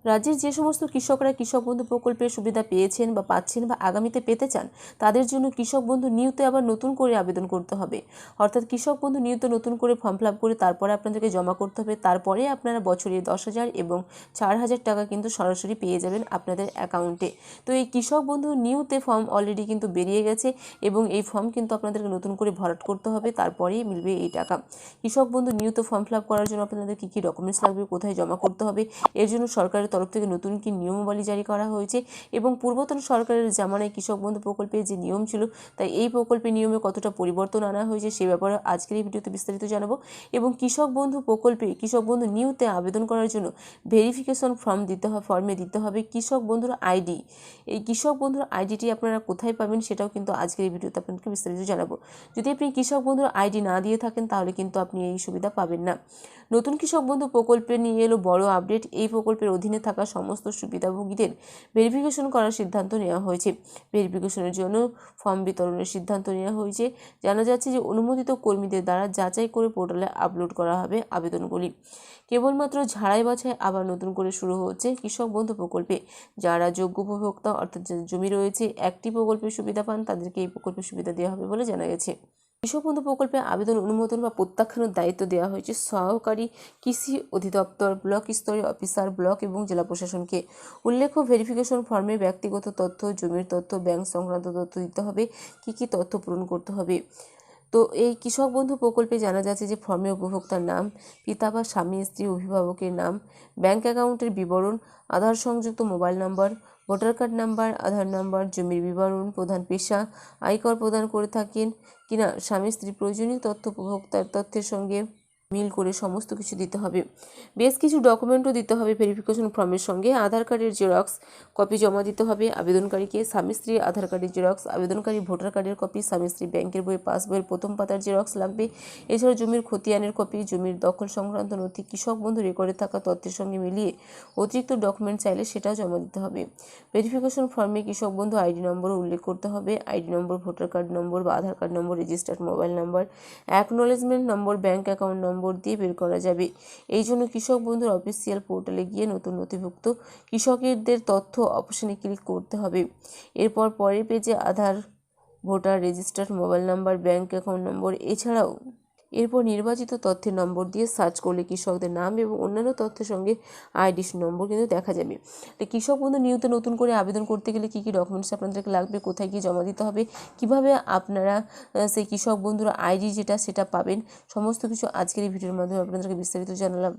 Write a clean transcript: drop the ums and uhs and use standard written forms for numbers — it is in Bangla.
রাজ্যের যে সমস্ত কৃষকরা কৃষক বন্ধু প্রকল্পের সুবিধা পেয়েছেন বা পাচ্ছেন বা আগামীতে পেতে চান, তাদের জন্য কৃষক বন্ধু নিউতে আবার নতুন করে আবেদন করতে হবে। অর্থাৎ কৃষক বন্ধু নিউতে নতুন করে ফর্ম ফিল আপ করে তারপরে আপনাদেরকে জমা করতে হবে। তারপরে আপনারা বছরে 10,000 এবং 4,000 টাকা কিন্তু সরাসরি পেয়ে যাবেন আপনাদের অ্যাকাউন্টে। তো এই কৃষক বন্ধু নিউতে ফর্ম অলরেডি কিন্তু বেরিয়ে গেছে এবং এই ফর্ম কিন্তু আপনাদেরকে নতুন করে ভরাট করতে হবে, তারপরেই মিলবে এই টাকা। কৃষক বন্ধু নিউতে ফর্ম ফিল আপ করার জন্য আপনাদের কী কী ডকুমেন্টস লাগবে, কোথায় জমা করতে হবে, এর জন্য সরকারের তরফ থেকে নতুন কি নিয়মাবলী জারি করা হয়েছে এবং পূর্বতন সরকারের জামানায় কৃষক বন্ধু প্রকল্পের যে নিয়ম ছিল, তাই এই প্রকল্পের নিয়মে কতটা পরিবর্তন আনা হয়েছে সে ব্যাপারে আজকের এই ভিডিওতে বিস্তারিত জানাবো। এবং কৃষক বন্ধু প্রকল্পে কৃষক বন্ধু নিউতে আবেদন করার জন্য ভেরিফিকেশন ফর্মে দিতে হবে কৃষক বন্ধুর আইডি। এই কৃষক বন্ধুর আইডিটি আপনারা কোথায় পাবেন সেটাও কিন্তু আজকের এই ভিডিওতে আপনাদেরকে বিস্তারিত জানাবো। যদি আপনি কৃষক বন্ধুর আইডি না দিয়ে থাকেন তাহলে কিন্তু আপনি এই সুবিধা পাবেন না। নতুন কৃষক বন্ধু প্রকল্পে নিয়ে এলো বড় আপডেট। এই প্রকল্পের অধীনে থাকা সমস্ত সুবিধাভোগীদের ভেরিফিকেশন করার সিদ্ধান্ত নেওয়া হয়েছে। ভেরিফিকেশনের জন্য ফর্ম বিতরণের সিদ্ধান্ত নেওয়া হয়েছে। জানা যাচ্ছে যে অনুমোদিত কর্মীদের দ্বারা যাচাই করে পোর্টালে আপলোড করা হবে আবেদনগুলি। কেবলমাত্র ঝাড়াই বাছাই আবার নতুন করে শুরু হচ্ছে কৃষক বন্ধু প্রকল্পে। যারা যোগ্য উপভোক্তা অর্থাৎ জমি রয়েছে, একটি প্রকল্পের সুবিধা পান, তাদেরকে এই প্রকল্পের সুবিধা দেওয়া হবে বলে জানা গেছে। কৃষক বন্ধু প্রকল্পে আবেদন অনুমোদন বা প্রত্যাখ্যানের দায়িত্ব দেওয়া হয়েছে সহকারী কৃষি অধিদপ্তর, ব্লক স্তরীয় অফিসার, ব্লক এবং জেলা প্রশাসনকে। উল্লেখ্য, ভেরিফিকেশন ফর্মে ব্যক্তিগত তথ্য, জমির তথ্য, ব্যাংক সংক্রান্ত তথ্য দিতে হবে। কী কী তথ্য পূরণ করতে হবে? তো এই কৃষক বন্ধু প্রকল্পে জানা যাচ্ছে যে ফর্মে উপভোক্তার নাম, পিতা বা স্বামী, স্ত্রী, অভিভাবকের নাম, ব্যাংক অ্যাকাউন্টের বিবরণ, আধার সংযুক্ত mobile number, voter card number, Aadhaar number, জমির বিবরণ, প্রধান পেশা, আয়কর প্রদান করে থাকেন কিনা, স্বামী স্ত্রী, প্রয়োজনীয় তথ্য উপভোক্তার তথ্যের সঙ্গে মিল করে সমস্ত কিছু দিতে হবে। বেশ কিছু ডকুমেন্টও দিতে হবে ভেরিফিকেশন ফর্মের সঙ্গে। আধার কার্ডের জেরক্স কপি জমা দিতে হবে আবেদনকারীকে। স্বামী স্ত্রীর আধার কার্ডের জেরক্স, আবেদনকারী ভোটার কার্ডের কপি, স্বামী স্ত্রী ব্যাংকের বই, পাসবইয়ের প্রথম পাতার জেরক্স লাগবে। এছাড়া জমির খতিয়ানের কপি, জমির দখল সংক্রান্ত নথি, কৃষক বন্ধু রেকর্ডে থাকা তথ্যের সঙ্গে মিলিয়ে অতিরিক্ত ডকুমেন্ট চাইলে সেটাও জমা দিতে হবে। ভেরিফিকেশন ফর্মে কৃষক বন্ধু আইডি নম্বরও উল্লেখ করতে হবে। ID number, voter card number বা Aadhaar card number, registered mobile number, acknowledgement number, bank account number দিয়ে বের করা যাবে। এই জন্য কৃষক বন্ধুর অফিসিয়াল পোর্টালে গিয়ে নতুন নথিভুক্ত কৃষকদের তথ্য অপশনে ক্লিক করতে হবে। এরপর পরের পেজে Aadhaar, voter, registered mobile number, bank account number, এছাড়াও এরপর নির্বাচিত তথ্যের নম্বর দিয়ে সার্চ করলে কৃষকদের নাম এবং অন্যান্য তথ্যের সঙ্গে আইডি নম্বর কিন্তু দেখা যাবে। তো কৃষক বন্ধু নিয়মিত নতুন করে আবেদন করতে গেলে কী কী ডকুমেন্টস আপনাদেরকে লাগবে, কোথায় গিয়ে জমা দিতে হবে, কিভাবে আপনারা সেই কৃষক বন্ধুর আইডি যেটা সেটা পাবেন, সমস্ত কিছু আজকের এই ভিডিওর মাধ্যমে আপনাদেরকে বিস্তারিত জানালাম।